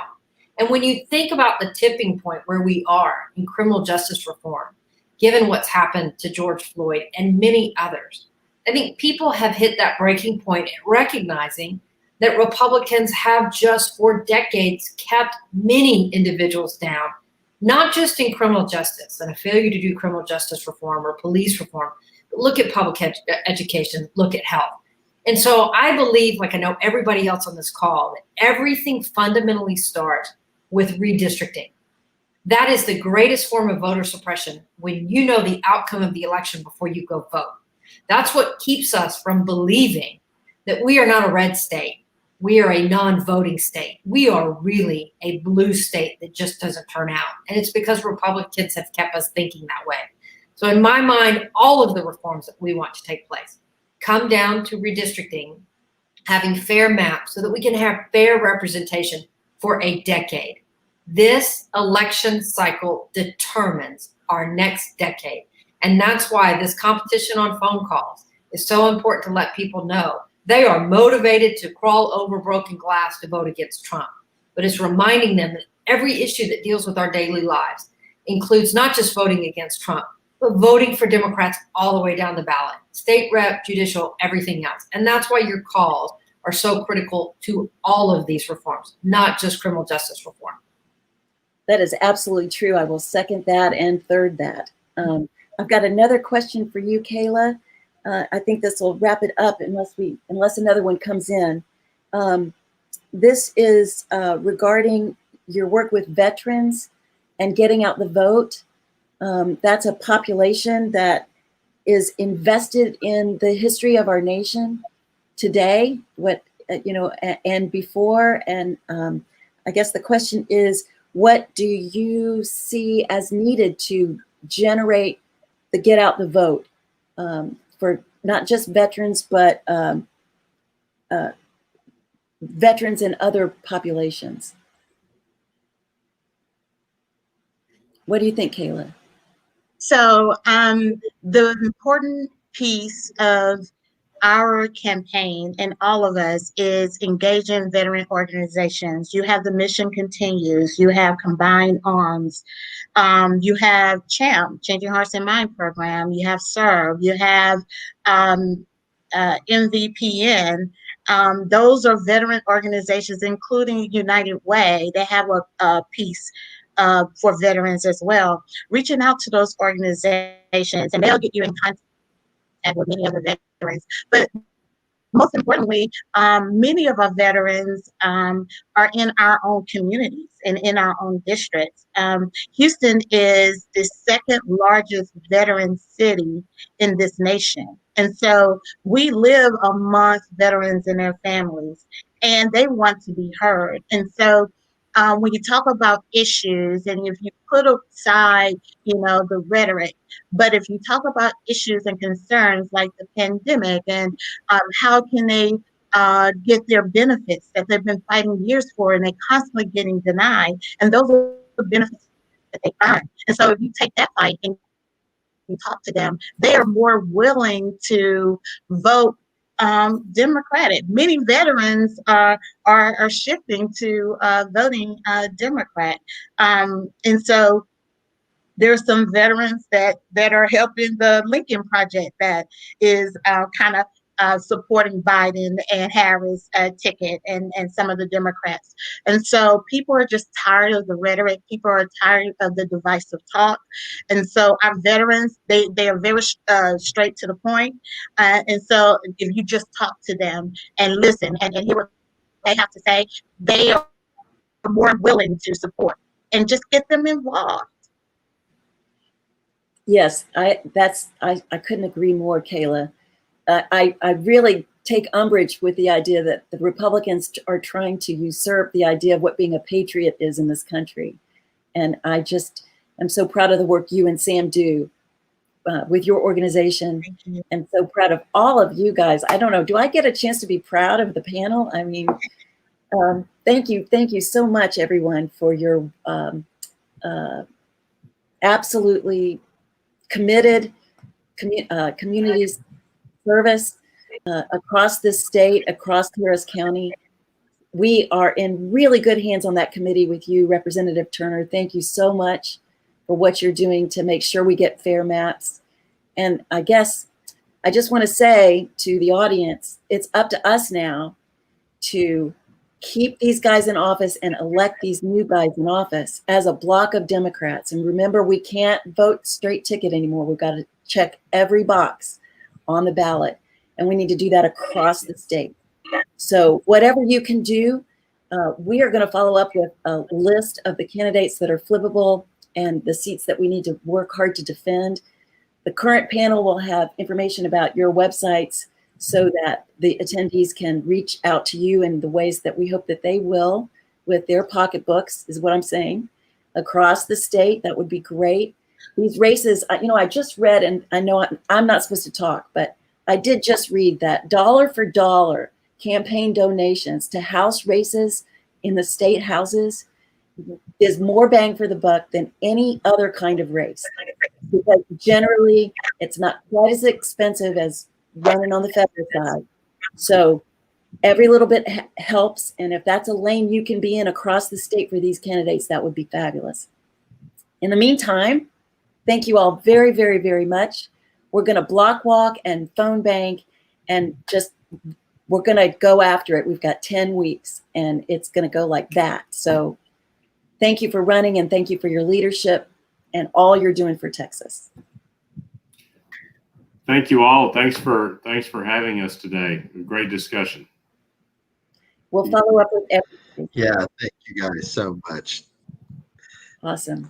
And when you think about the tipping point where we are in criminal justice reform, given what's happened to George Floyd and many others, I think people have hit that breaking point at recognizing that Republicans have just for decades kept many individuals down, not just in criminal justice and a failure to do criminal justice reform or police reform, but look at public education, look at health. And so I believe, like I know everybody else on this call, that everything fundamentally starts with redistricting. That is the greatest form of voter suppression when you know the outcome of the election before you go vote. That's what keeps us from believing that we are not a red state. We are a non-voting state. We are really a blue state that just doesn't turn out. And it's because Republicans have kept us thinking that way. So in my mind, all of the reforms that we want to take place come down to redistricting, having fair maps so that we can have fair representation for a decade. This election cycle determines our next decade. And that's why this competition on phone calls is so important to let people know. They are motivated to crawl over broken glass to vote against Trump. But it's reminding them that every issue that deals with our daily lives includes not just voting against Trump, but voting for Democrats all the way down the ballot, state rep, judicial, everything else. And that's why your calls are so critical to all of these reforms, not just criminal justice reform. That is absolutely true. I will second that and third that. I've got another question for you, Kayla. I think this will wrap it up unless another one comes in. This is regarding your work with veterans and getting out the vote. That's a population that is invested in the history of our nation today, and before. And I guess the question is, what do you see as needed to generate the get out the vote for not just veterans, but veterans and other populations? What do you think, Kayla? So the important piece of our campaign and all of us is engaging veteran organizations. You have the Mission Continues, you have Combined Arms, you have CHAMP, Changing Hearts and Mind program, you have SERVE, you have MVPN. Those are veteran organizations, including United Way. They have a piece for veterans as well. Reaching out to those organizations, and they'll get you in contact with many of the veterans. But most importantly, many of our veterans are in our own communities and in our own districts. Houston is the second largest veteran city in this nation. And so we live amongst veterans and their families, and they want to be heard. And so when you talk about issues, and if you put aside, the rhetoric, but if you talk about issues and concerns like the pandemic and how can they get their benefits that they've been fighting years for, and they're constantly getting denied, and those are the benefits that they earn. And so if you take that fight and you talk to them, they are more willing to vote Democratic. Many veterans are shifting to voting Democrat, and so there's some veterans that are helping the Lincoln Project that is kind of supporting Biden and Harris ticket and some of the Democrats. And so people are just tired of the rhetoric. People are tired of the divisive talk. And so our veterans, they are very straight to the point. And so if you just talk to them and listen and hear what they have to say, they are more willing to support and just get them involved. Yes, I couldn't agree more, Kayla. I really take umbrage with the idea that the Republicans are trying to usurp the idea of what being a patriot is in this country. And I'm so proud of the work you and Sam do with your organization, and so proud of all of you guys. I don't know, do I get a chance to be proud of the panel? I mean, thank you so much, everyone, for your absolutely committed community service across this state, across Harris County. We are in really good hands on that committee with you, Representative Turner. Thank you so much for what you're doing to make sure we get fair maps. And I guess I just want to say to the audience, it's up to us now to keep these guys in office and elect these new guys in office as a block of Democrats. And remember, we can't vote straight ticket anymore. We've got to check every box on the ballot, and we need to do that across the state. So whatever you can do, we are going to follow up with a list of the candidates that are flippable and the seats that we need to work hard to defend. The current panel will have information about your websites so that the attendees can reach out to you in the ways that we hope that they will with their pocketbooks, is what I'm saying, across the state. That would be great. These races, I just read, and I know I'm not supposed to talk, but I did just read that dollar for dollar campaign donations to House races in the state houses is more bang for the buck than any other kind of race. Because generally, it's not quite as expensive as running on the federal side. So every little bit helps. And if that's a lane you can be in across the state for these candidates, that would be fabulous. In the meantime, thank you all very, very, very much. We're going to block walk and phone bank and we're going to go after it. We've got 10 weeks and it's going to go like that. So thank you for running and thank you for your leadership and all you're doing for Texas. Thank you all. Thanks for having us today. Great discussion. We'll follow up with everything. Yeah, thank you guys so much. Awesome.